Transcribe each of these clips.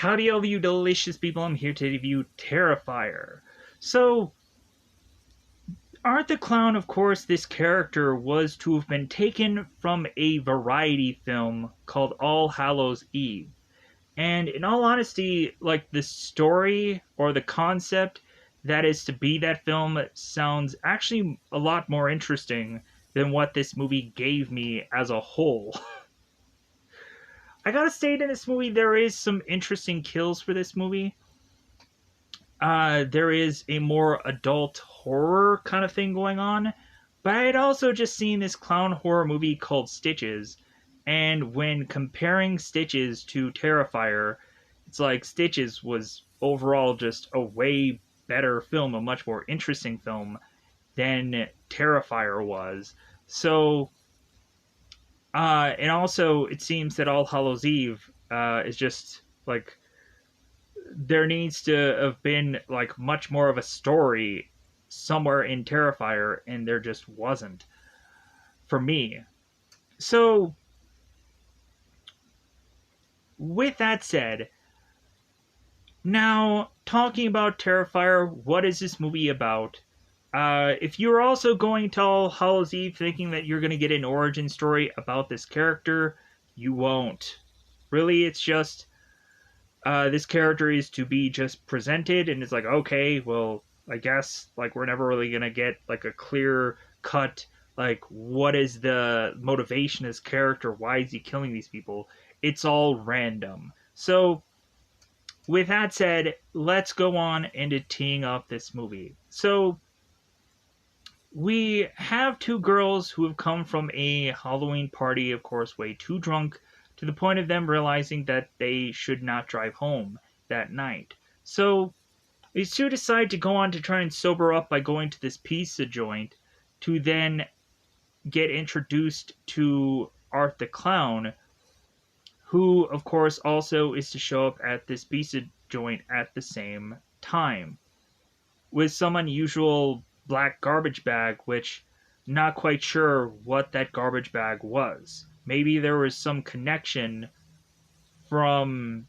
Howdy, all of you delicious people. I'm here to review Terrifier. So, Art the Clown, of course, this character was to have been taken from a variety film called All Hallows Eve. And in all honesty, like the story or the concept that is to be that film sounds actually a lot more interesting than what this movie gave me as a whole. I gotta state in this movie, there is some interesting kills for this movie. There is a more adult horror kind of thing going on, but I had also just seen this clown horror movie called Stitches, and when comparing Stitches to Terrifier, it's like Stitches was overall just a way better film, a much more interesting film than Terrifier was. So, and also it seems that All Hallows Eve is just like there needs to have been like much more of a story somewhere in Terrifier, and there just wasn't for me. So, with that said, now talking about Terrifier, what is this movie about? If you're also going to All Hallows Eve thinking that you're going to get an origin story about this character, you won't. Really, it's just this character is to be just presented, and it's like, okay, well, I guess like we're never really gonna get like a clear cut like what is the motivation of this character, why is he killing these people. It's all random. So with that said, let's go on into teeing up this movie. So we have two girls who have come from a Halloween party, of course, way too drunk, to the point of them realizing that they should not drive home that night. So these two decide to go on to try and sober up by going to this pizza joint, to then get introduced to Art the Clown, who, of course, also is to show up at this pizza joint at the same time, with some unusual black garbage bag, which not quite sure what that garbage bag was. Maybe there was some connection from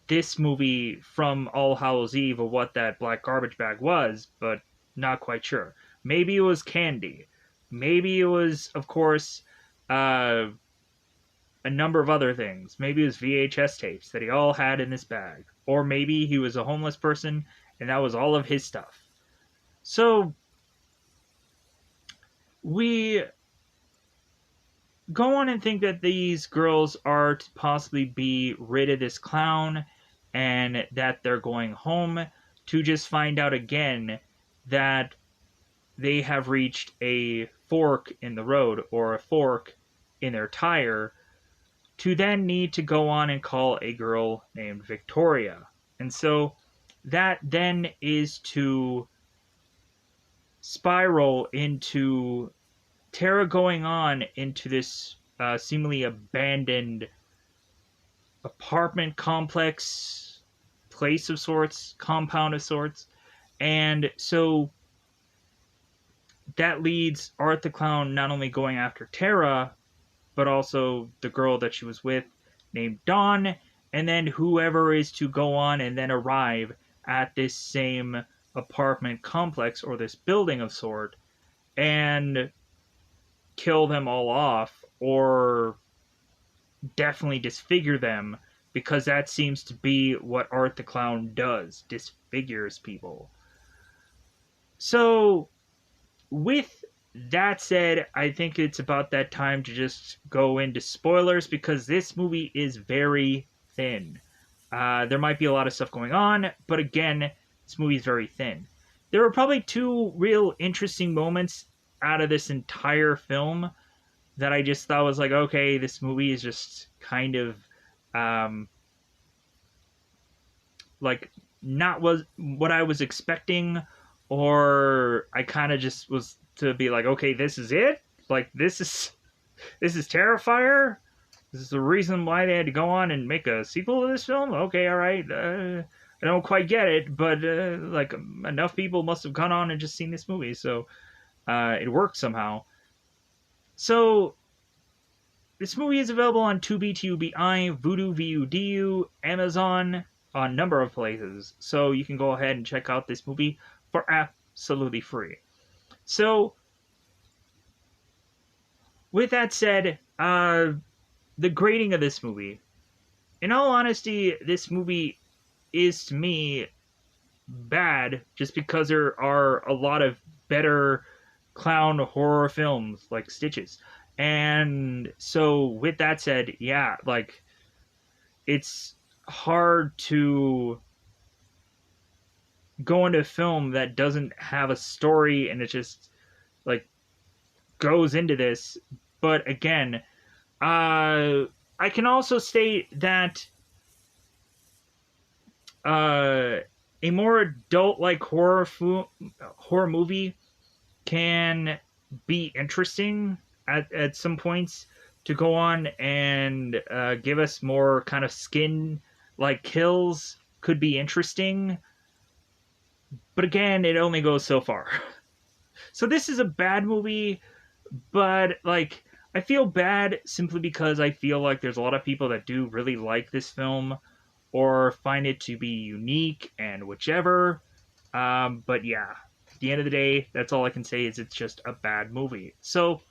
this movie from All Hallows Eve of what that black garbage bag was, but not quite sure. Maybe it was candy. Maybe it was, of course, a number of other things. Maybe it was VHS tapes that he all had in this bag. Or maybe he was a homeless person and that was all of his stuff. So, we go on and think that these girls are to possibly be rid of this clown and that they're going home, to just find out again that they have reached a fork in the road, or a fork in their tire, to then need to go on and call a girl named Victoria. And so that then is to spiral into Tara going on into this seemingly abandoned apartment complex, place of sorts, compound of sorts. And so that leads Art the Clown not only going after Tara, but also the girl that she was with named Dawn, and then whoever is to go on and then arrive at this same apartment complex or this building of sort and kill them all off, or definitely disfigure them, because that seems to be what Art the Clown does, disfigures people. So with that said, I think it's about that time to just go into spoilers, because this movie is very thin. There might be a lot of stuff going on, but again, this movie is very thin. There are probably two real interesting moments out of this entire film that I just thought was like, okay, this movie is just kind of like not was what I was expecting, or I kind of just was to be like, okay, this is it. Like this is Terrifier. This is the reason why they had to go on and make a sequel to this film. Okay, all right. I don't quite get it, but like enough people must have gone on and just seen this movie, so it worked somehow. So this movie is available on Tubi, Tubi, Vudu, VUDU, Amazon, a number of places. So you can go ahead and check out this movie for absolutely free. So, with that said, the grading of this movie. In all honesty, this movie is to me bad just because there are a lot of better clown horror films like Stitches. And so with that said, yeah, like it's hard to go into a film that doesn't have a story and it just like goes into this. But again, I can also state that a more adult-like horror movie can be interesting at some points to go on and give us more kind of skin like kills could be interesting. But again, it only goes so far. So this is a bad movie, but like I feel bad simply because I feel like there's a lot of people that do really like this film or find it to be unique and whichever. But yeah, at the end of the day, that's all I can say is it's just a bad movie. So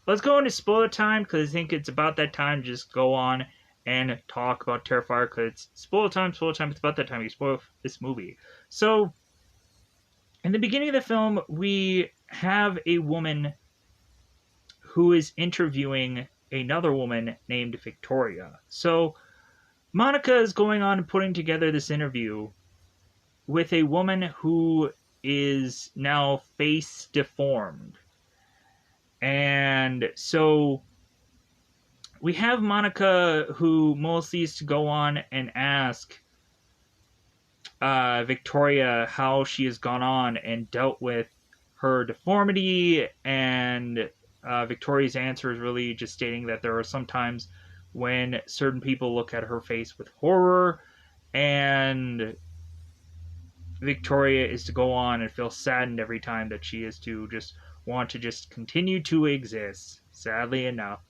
let's go into spoiler time because I think it's about that time to just go on and talk about Terrifier because it's spoiler time. It's about that time you spoil this movie. So in the beginning of the film, we have a woman who is interviewing another woman named Victoria. So Monica is going on and putting together this interview with a woman who is now face deformed. And so we have Monica who mostly used to go on and ask Victoria how she has gone on and dealt with her deformity, and Victoria's answer is really just stating that there are some times when certain people look at her face with horror, and Victoria is to go on and feel saddened every time that she is to just want to just continue to exist, sadly enough.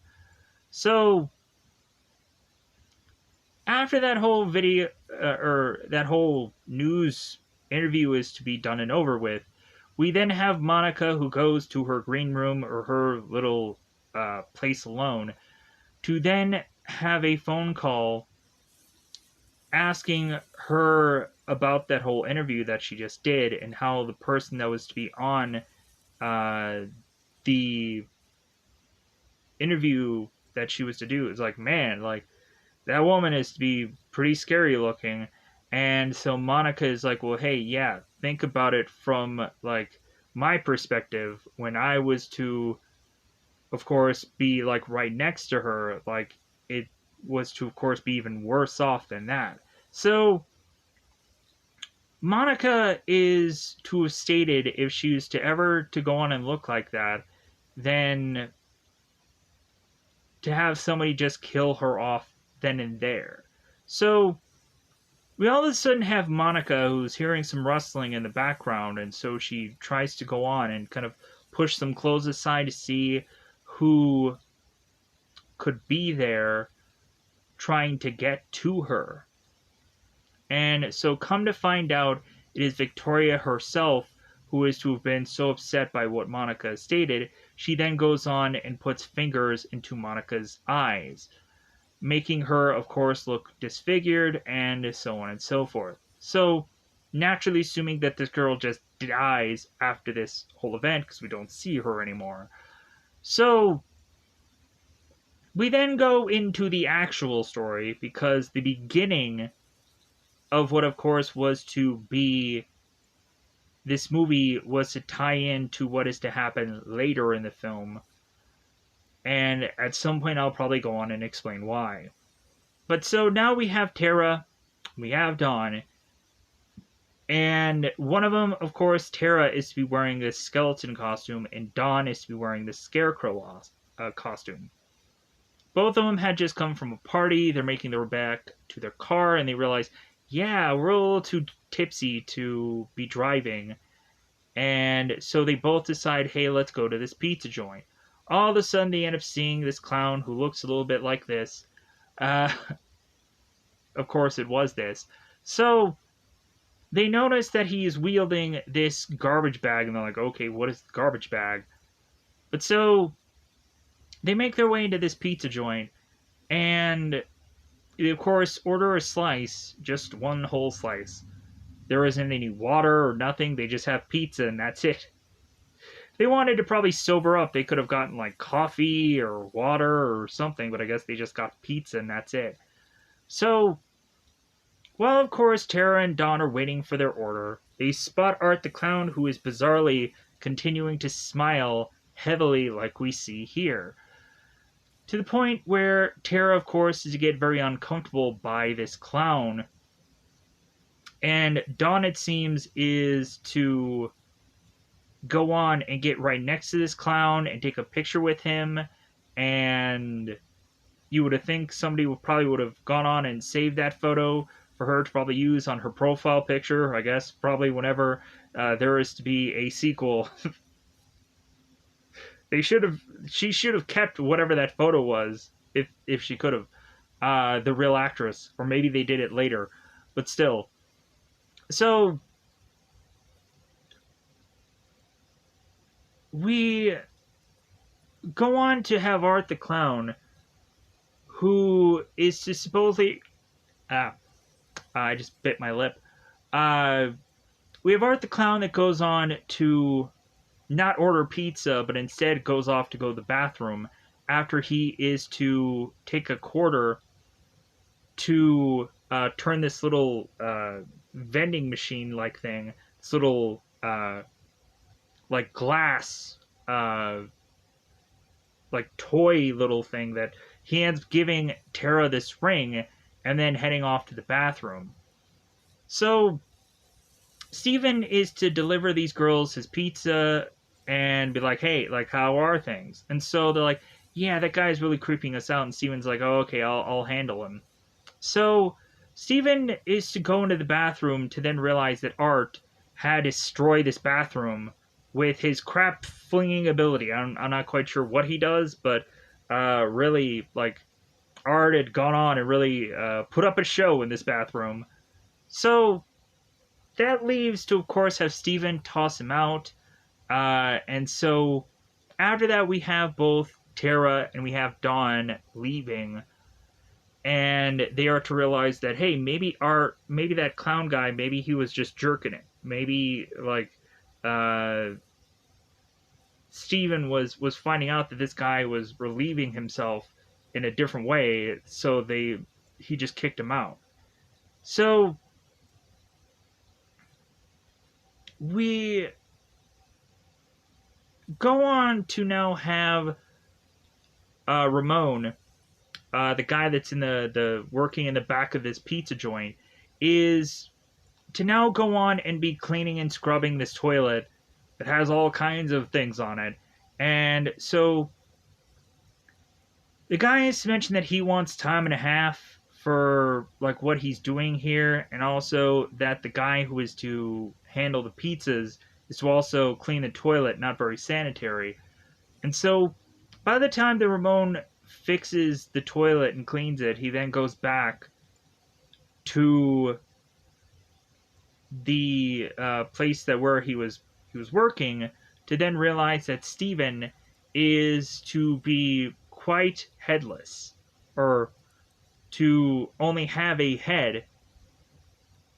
So after that whole video or that whole news interview is to be done and over with, we then have Monica who goes to her green room or her little place alone to then have a phone call asking her about that whole interview that she just did and how the person that was to be on the interview that she was to do is like, man, like that woman is to be pretty scary looking. And so Monica is like, well, hey, yeah, think about it from like my perspective when I was to, of course, be like right next to her. Like it was to, of course, be even worse off than that. So Monica is to have stated if she was to ever to go on and look like that, then to have somebody just kill her off then and there. So we all of a sudden have Monica who's hearing some rustling in the background, and so she tries to go on and kind of push some clothes aside to see who could be there trying to get to her. And so come to find out, it is Victoria herself who is to have been so upset by what Monica stated. She then goes on and puts fingers into Monica's eyes, making her, of course, look disfigured and so on and so forth. So, naturally assuming that this girl just dies after this whole event because we don't see her anymore. So, we then go into the actual story because the beginning of what, of course, was to be this movie was to tie in to what is to happen later in the film. And at some point, I'll probably go on and explain why. But so now we have Tara, we have Dawn, and one of them, of course, Tara is to be wearing this skeleton costume, and Dawn is to be wearing this scarecrow costume. Both of them had just come from a party. They're making their way back to their car, and they realize, yeah, we're a little too tipsy to be driving. And so they both decide, hey, let's go to this pizza joint. All of a sudden, they end up seeing this clown who looks a little bit like this. Uh, of course, it was this. So they notice that he is wielding this garbage bag, and they're like, okay, what is the garbage bag? But so they make their way into this pizza joint, and they, of course, order a slice, just one whole slice. There isn't any water or nothing, they just have pizza, and that's it. If they wanted to probably sober up, they could have gotten like coffee or water or something, but I guess they just got pizza, and that's it. So, while of course Tara and Dawn are waiting for their order, they spot Art the Clown, who is bizarrely continuing to smile heavily like we see here. To the point where Tara, of course, is to get very uncomfortable by this clown. And Dawn, it seems, is to go on and get right next to this clown and take a picture with him. And you would think somebody would have gone on and saved that photo for her to probably use on her profile picture. I guess probably whenever there is to be a sequel. She should have kept whatever that photo was, if she could have, the real actress, or maybe they did it later, but still. So we go on to have Art the Clown, who is to supposedly, I just bit my lip. We have Art the Clown that goes on to not order pizza, but instead goes off to go to the bathroom after he is to take a quarter to turn this little vending machine like thing, this little like glass like toy little thing, that he ends up giving Tara this ring and then heading off to the bathroom. So Steven is to deliver these girls his pizza and be like, hey, like, how are things? And so they're like, yeah, that guy's really creeping us out. And Steven's like, oh, okay, I'll handle him. So Steven is to go into the bathroom to then realize that Art had destroyed this bathroom with his crap flinging ability. I'm not quite sure what he does, but really, like, Art had gone on and really put up a show in this bathroom. So that leaves to, of course, have Steven toss him out. And so after that, we have both Tara and we have Dawn leaving. And they are to realize that, hey, maybe that clown guy, maybe he was just jerking it. Maybe, like, Steven was finding out that this guy was relieving himself in a different way, so he just kicked him out. So we go on to now have Ramon, the guy that's in the working in the back of this pizza joint, is to now go on and be cleaning and scrubbing this toilet that has all kinds of things on it. And so the guy has mentioned that he wants time and a half for like what he's doing here, and also that the guy who is to handle the pizzas is to also clean the toilet, not very sanitary. And so by the time that Ramon fixes the toilet and cleans it, he then goes back to the place where he was working, to then realize that Steven is to be quite headless, or to only have a head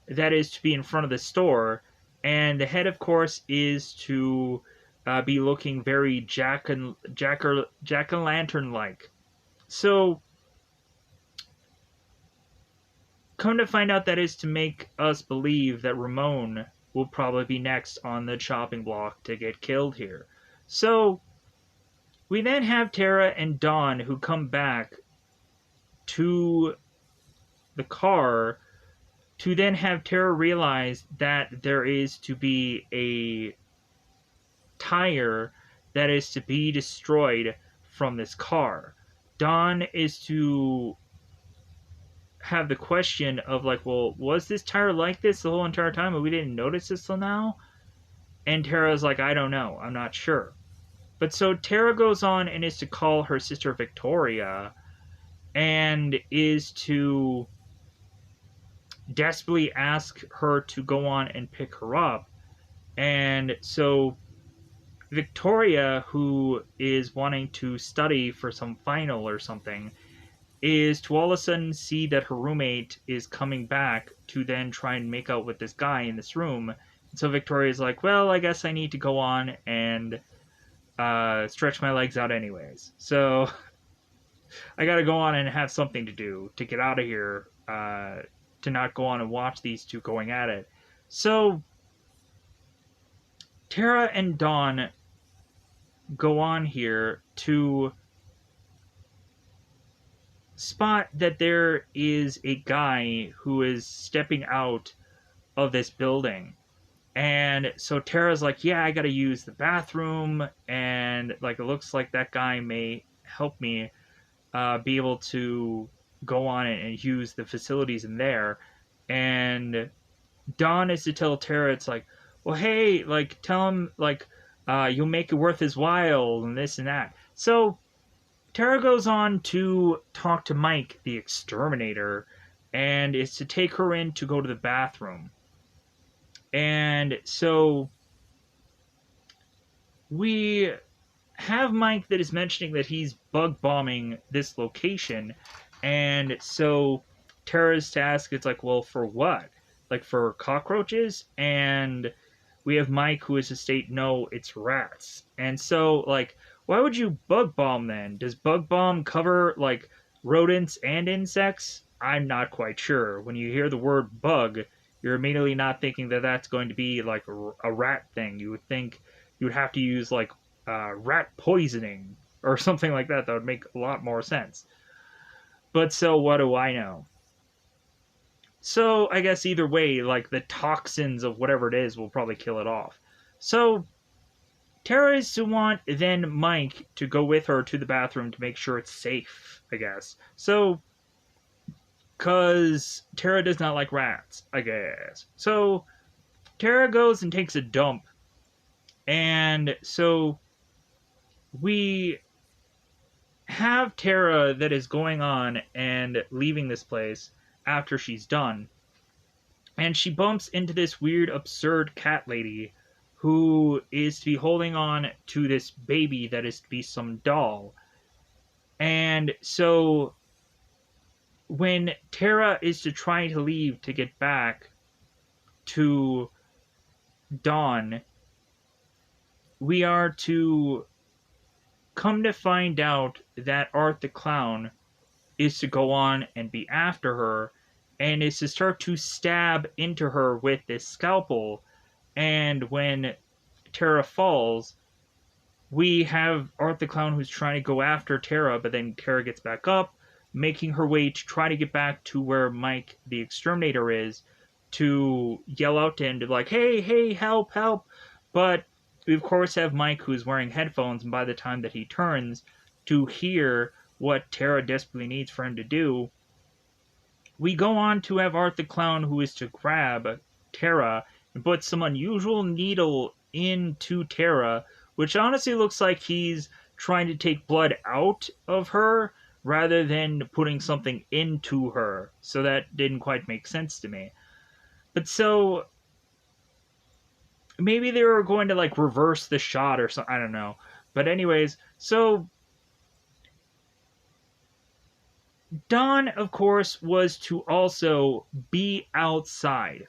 that is to be in front of the store, and the head, of course, is to be looking very jack-o'-lantern like. So come to find out, that is to make us believe that Ramon will probably be next on the chopping block to get killed here. So we then have Tara and Dawn, who come back to the car to then have Tara realize that there is to be a tire that is to be destroyed from this car. Dawn is to have the question of like, well, was this tire like this the whole entire time and we didn't notice this till now? And Tara's like, I don't know, I'm not sure. But so Tara goes on and is to call her sister Victoria and is to desperately ask her to go on and pick her up. And so Victoria, who is wanting to study for some final or something, is to all of a sudden see that her roommate is coming back to then try and make out with this guy in this room. And so Victoria's like, well, I guess I need to go on and stretch my legs out anyways. So I gotta go on and have something to do to get out of here, to not go on and watch these two going at it. So Tara and Dawn go on here to spot that there is a guy who is stepping out of this building. And so Tara's like, yeah, I gotta use the bathroom, and like it looks like that guy may help me be able to go on and use the facilities in there. And Dawn is to tell Tara, it's like, well, hey, like tell him like you'll make it worth his while and this and that. So Tara goes on to talk to Mike, the exterminator, and is to take her in to go to the bathroom. And so we have Mike that is mentioning that he's bug bombing this location. And so Tara's task, it's like, well, for what? Like for cockroaches? And we have Mike who is to state, no, it's rats. And so, like, why would you bug bomb then? Does bug bomb cover, like, rodents and insects? I'm not quite sure. When you hear the word bug, you're immediately not thinking that that's going to be like a rat thing. You would think you would have to use like rat poisoning or something like that. That would make a lot more sense. But so what do I know? So I guess either way, like the toxins of whatever it is will probably kill it off. So Tara is to want then Mike to go with her to the bathroom to make sure it's safe, I guess. So because Tara does not like rats, I guess. So Tara goes and takes a dump. And so we have Tara that is going on and leaving this place after she's done. And she bumps into this weird, absurd cat lady who is to be holding on to this baby that is to be some doll. And so when Tara is to try to leave to get back to Dawn, we are to come to find out that Art the Clown is to go on and be after her and is to start to stab into her with this scalpel. And when Tara falls, we have Art the Clown who's trying to go after Tara, but then Tara gets back up, making her way to try to get back to where Mike the exterminator is, to yell out to him to be like, hey, hey, help, help. But we of course have Mike who's wearing headphones, and by the time that he turns to hear what Tara desperately needs for him to do, we go on to have Art the Clown who is to grab Tara and put some unusual needle into Tara, which honestly looks like he's trying to take blood out of her rather than putting something into her. So that didn't quite make sense to me. But so maybe they were going to like reverse the shot or something. I don't know. But anyways, so Dawn, of course, was to also be outside.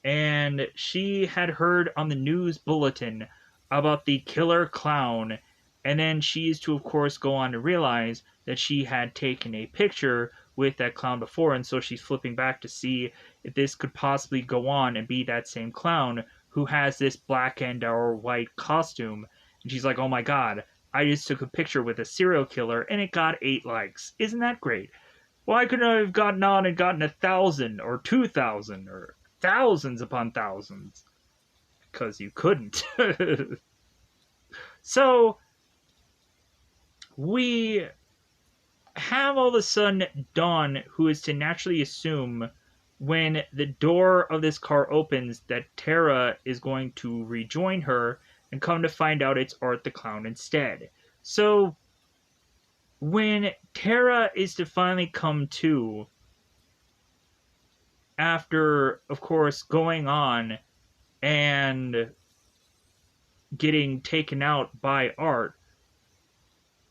And she had heard on the news bulletin about the killer clown. And then she is to, of course, go on to realize that she had taken a picture with that clown before. And so she's flipping back to see if this could possibly go on and be that same clown who has this black and or white costume. And she's like, oh my god, I just took a picture with a serial killer and it got 8 likes. Isn't that great? Why couldn't I have gotten on and gotten 1,000 or 2,000 or thousands upon thousands? Because you couldn't. So we have all of a sudden Dawn, who is to naturally assume when the door of this car opens that Tara is going to rejoin her, and come to find out it's Art the Clown instead. So when Tara is to finally come to, after, of course, going on and getting taken out by Art,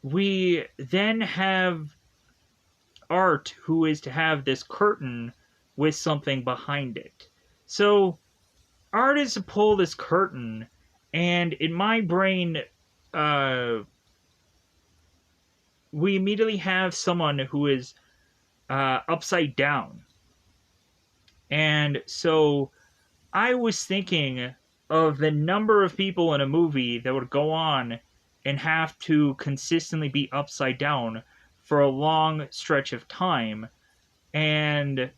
we then have Art who is to have this curtain with something behind it. So Art is to pull this curtain, and in my brain, we immediately have someone who is upside down. And so I was thinking of the number of people in a movie that would go on and have to consistently be upside down for a long stretch of time. And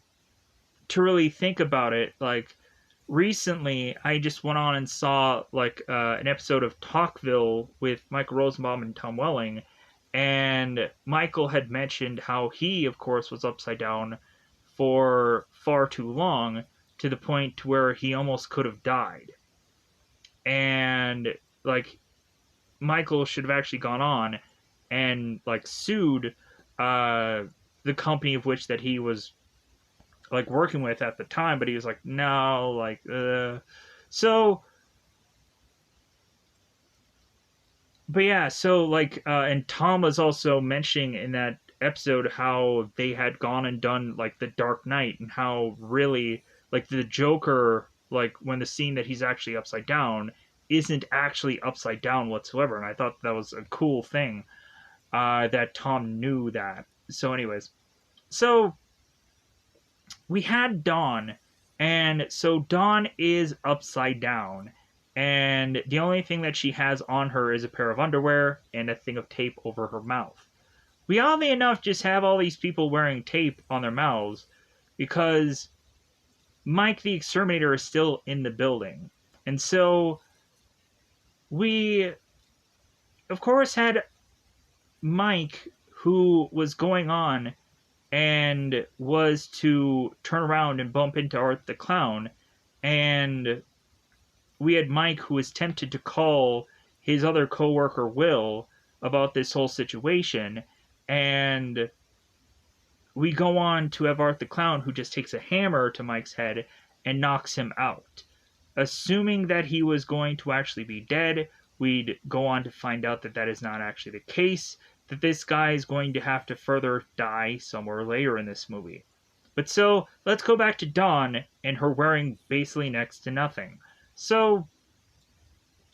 to really think about it, like, recently I just went on and saw like an episode of Talkville with Michael Rosenbaum and Tom Welling, and Michael had mentioned how he, of course, was upside down for far too long, to the point where he almost could have died. And like, Michael should have actually gone on and like sued the company of which that he was like working with at the time, but he was like, no, like, so, but yeah, so like, and Tom was also mentioning in that episode how they had gone and done like the Dark Knight, and how really like the Joker, like when the scene that he's actually upside down isn't actually upside down whatsoever, and I thought that was a cool thing, that Tom knew that. So, anyways, so we had Dawn, and so Dawn is upside down, and the only thing that she has on her is a pair of underwear and a thing of tape over her mouth. We oddly enough just have all these people wearing tape on their mouths because Mike the Exterminator is still in the building. And so we, of course, had Mike, who was going on and was to turn around and bump into Art the Clown, and we had Mike, who was tempted to call his other coworker Will about this whole situation, and we go on to have Art the Clown, who just takes a hammer to Mike's head and knocks him out. Assuming that he was going to actually be dead, we'd go on to find out that that is not actually the case, that this guy is going to have to further die somewhere later in this movie. But so, let's go back to Dawn and her wearing basically next to nothing. So,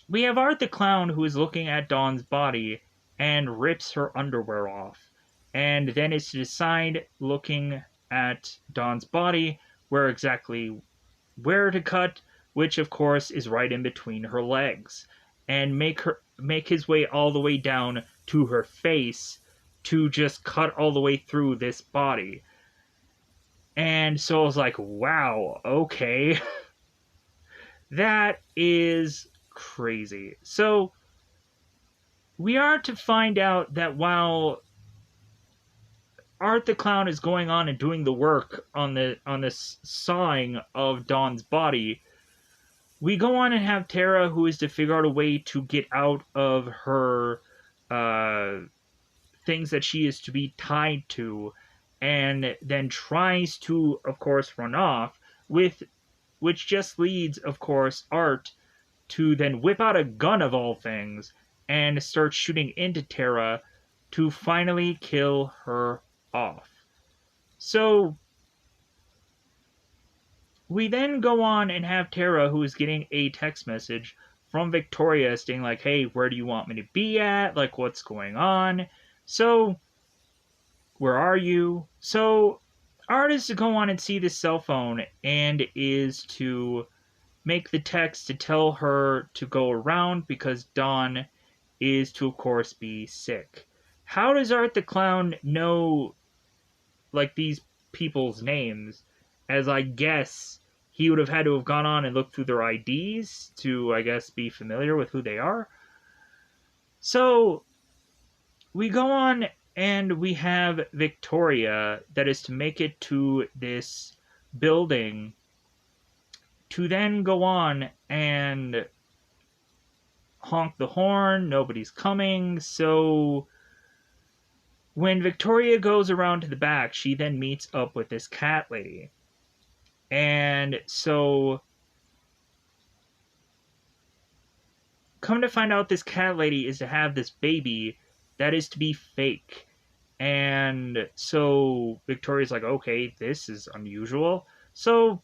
we have Art the Clown, who is looking at Dawn's body and rips her underwear off, and then is to decide, looking at Dawn's body, where to cut, which of course is right in between her legs, and make his way all the way down to her face to just cut all the way through this body. And so I was like, wow, okay. That is crazy. So we are to find out that while Art the Clown is going on and doing the work on this sawing of Dawn's body, we go on and have Tara, who is to figure out a way to get out of her things that she is to be tied to, and then tries to, of course, run off, which just leads, of course, Art to then whip out a gun of all things and start shooting into Tara to finally kill her off. So we then go on and have Tara, who is getting a text message from Victoria saying like, hey, where do you want me to be at? Like, what's going on? So, where are you? So, Art is to go on and see the cell phone and is to make the text to tell her to go around because Dawn is to, of course, be sick. How does Art the Clown know, like, these people's names? As I guess he would have had to have gone on and looked through their IDs to, I guess, be familiar with who they are. So, we go on and we have Victoria that is to make it to this building to then go on and honk the horn, nobody's coming. So when Victoria goes around to the back, she then meets up with this cat lady. And so, come to find out, this cat lady is to have this baby that is to be fake. And so Victoria's like, okay, this is unusual. So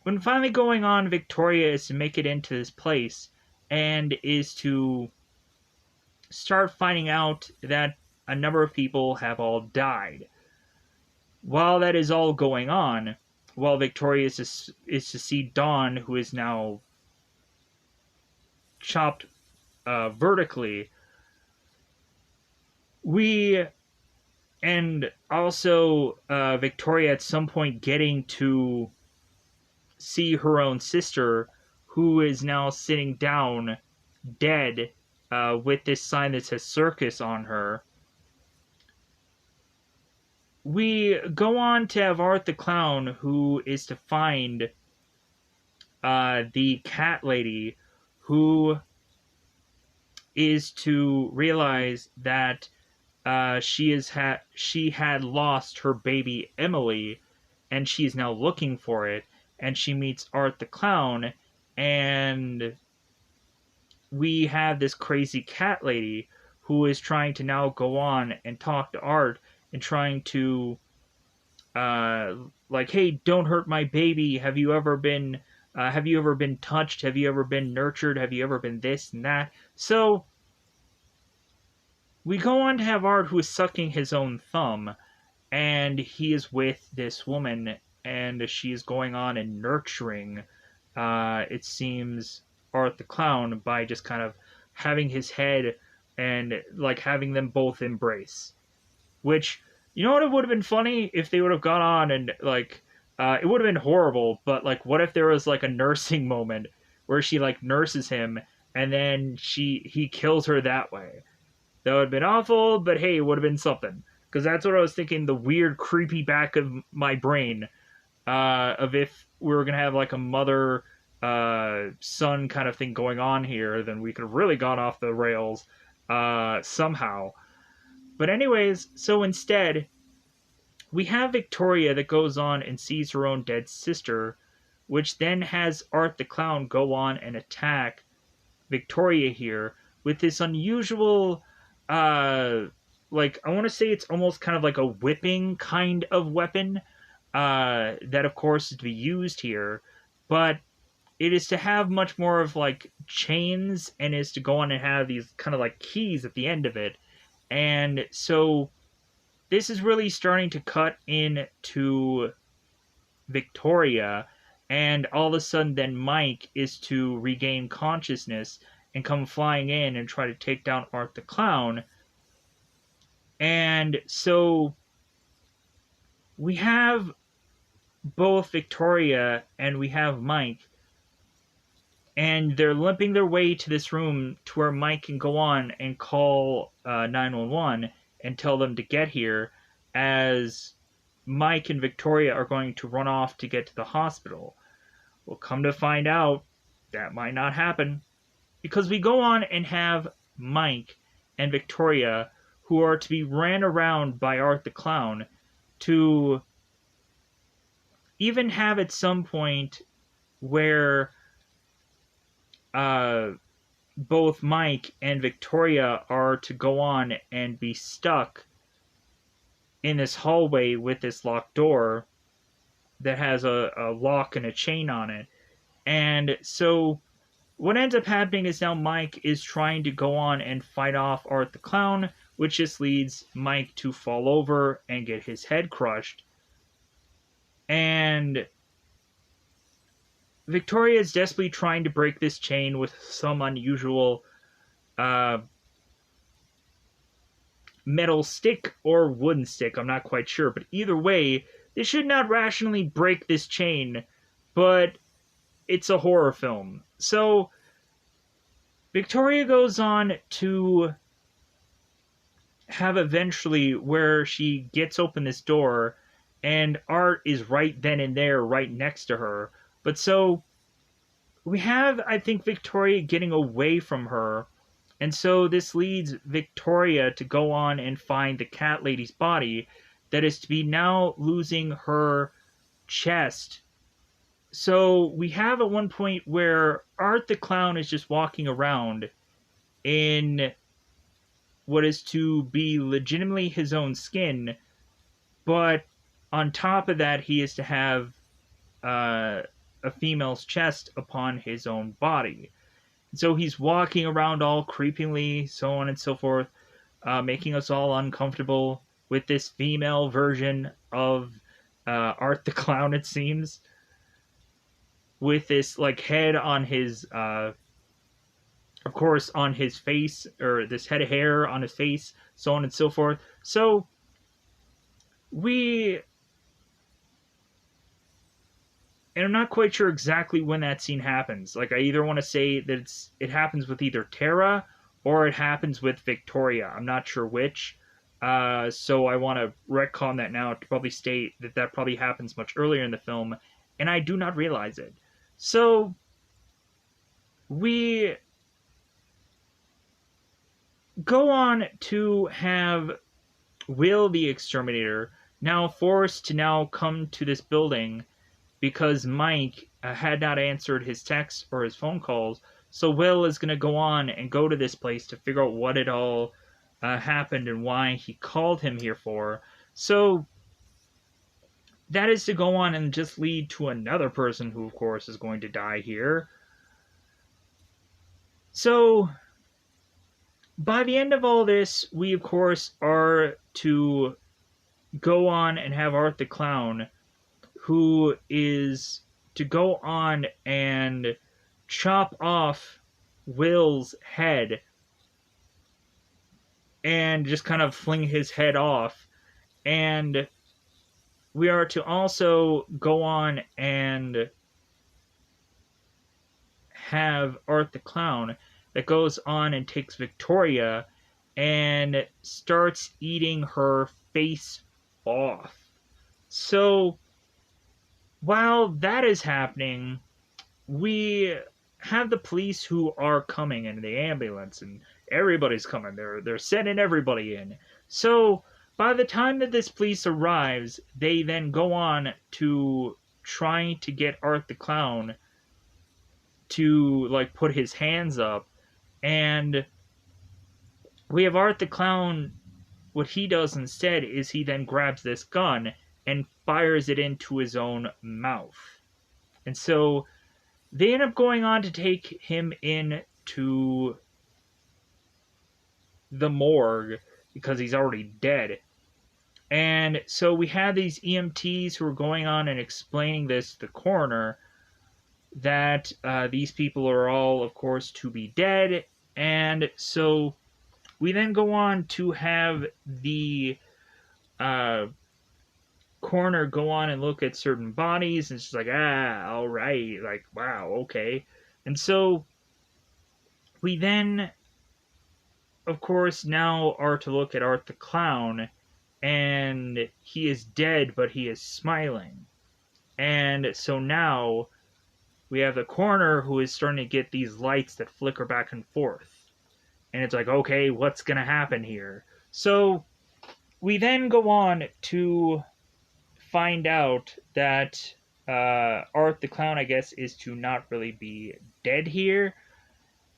when finally going on, Victoria is to make it into this place and is to start finding out that a number of people have all died. While that is all going on, while Victoria is to see Dawn, who is now chopped vertically, we and also Victoria at some point getting to see her own sister, who is now sitting down dead with this sign that says circus on her. We go on to have Art the Clown, who is to find the cat lady, who is to realize that she had lost her baby Emily, and she is now looking for it. And she meets Art the Clown, and we have this crazy cat lady who is trying to now go on and talk to Art and trying to like, hey, don't hurt my baby. Have you ever been touched? Have you ever been nurtured? Have you ever been this and that? So we go on to have Art, who is sucking his own thumb, and he is with this woman, and she is going on and nurturing, it seems, Art the Clown by just kind of having his head and like having them both embrace. Which, you know what, it would have been funny if they would have gone on and like, it would have been horrible, but like, what if there was like a nursing moment where she like nurses him and then he kills her that way? That would have been awful, but hey, it would have been something. Because that's what I was thinking, the weird, creepy back of my brain, of if we were going to have like a mother son kind of thing going on here, then we could have really gone off the rails somehow. But anyways, so instead, we have Victoria that goes on and sees her own dead sister, which then has Art the Clown go on and attack Victoria here with this unusual, like, I want to say it's almost kind of like a whipping kind of weapon, that of course is to be used here, but it is to have much more of like chains and is to go on and have these kind of like keys at the end of it. And so this is really starting to cut into Victoria, and all of a sudden then Mike is to regain consciousness and come flying in and try to take down Art the Clown. And so we have both Victoria and we have Mike, and they're limping their way to this room to where Mike can go on and call 911 and tell them to get here, as Mike and Victoria are going to run off to get to the hospital. Well, come to find out, that might not happen, because we go on and have Mike and Victoria, who are to be ran around by Art the Clown, to even have at some point where both Mike and Victoria are to go on and be stuck in this hallway with this locked door that has a lock and a chain on it. And so what ends up happening is now Mike is trying to go on and fight off Art the Clown, which just leads Mike to fall over and get his head crushed. And Victoria is desperately trying to break this chain with some unusual metal stick or wooden stick. I'm not quite sure, but either way, they should not rationally break this chain, but it's a horror film. So Victoria goes on to have eventually where she gets open this door and Art is right then and there, right next to her. But so we have, I think, Victoria getting away from her. And so this leads Victoria to go on and find the cat lady's body that is to be now losing her chest. So we have at one point where Art the Clown is just walking around in what is to be legitimately his own skin, but on top of that, he is to have a female's chest upon his own body. So he's walking around all creepingly, so on and so forth, making us all uncomfortable with this female version of Art the Clown, it seems, with this like head on his, of course, on his face, or this head of hair on his face, so on and so forth. So we, and I'm not quite sure exactly when that scene happens. Like, I either want to say that it happens with either Tara or it happens with Victoria. I'm not sure which. So I want to retcon that now to probably state that that probably happens much earlier in the film, and I do not realize it. So we go on to have Will the Exterminator now forced to now come to this building because Mike had not answered his texts or his phone calls. So Will is going to go on and go to this place to figure out what it all happened and why he called him here for. So that is to go on and just lead to another person who, of course, is going to die here. So by the end of all this, we, of course, are to go on and have Art the Clown, who is to go on and chop off Will's head and just kind of fling his head off. And we are to also go on and have Art the Clown that goes on and takes Victoria and starts eating her face off. So while that is happening, we have the police who are coming in the ambulance, and everybody's coming. They're sending everybody in. So by the time that this police arrives, they then go on to trying to get Art the Clown to like put his hands up, and we have Art the Clown. What he does instead is he then grabs this gun and fires it into his own mouth. And so they end up going on to take him in to the morgue because he's already dead. And so we have these EMTs who are going on and explaining this to the coroner, that these people are all, of course, to be dead. And so we then go on to have the coroner go on and look at certain bodies, and she's like, all right, like, wow, okay. And so we then, of course, now are to look at Art the Clown, and he is dead, but he is smiling. And so now we have the coroner who is starting to get these lights that flicker back and forth. And it's like, okay, what's going to happen here? So we then go on to find out that Art the Clown, I guess, is to not really be dead here.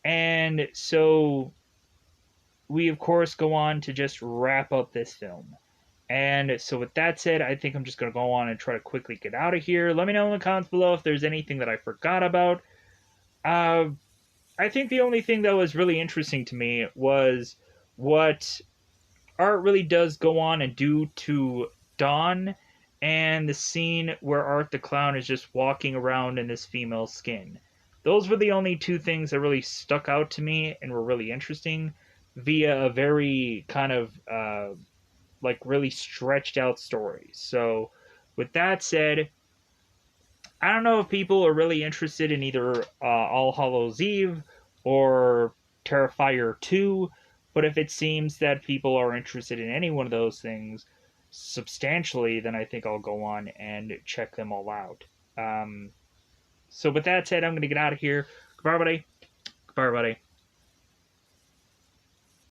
And so we, of course, go on to just wrap up this film. And so with that said, I think I'm just going to go on and try to quickly get out of here. Let me know in the comments below if there's anything that I forgot about. I think the only thing that was really interesting to me was what Art really does go on and do to Dawn, and the scene where Art the Clown is just walking around in this female skin. Those were the only two things that really stuck out to me and were really interesting via a very kind of like really stretched out story. So with that said, I don't know if people are really interested in either All Hallows Eve or Terrifier 2, but if it seems that people are interested in any one of those things substantially, then I think I'll go on and check them all out. So with that said, I'm going to get out of here. Goodbye, everybody. Goodbye, everybody.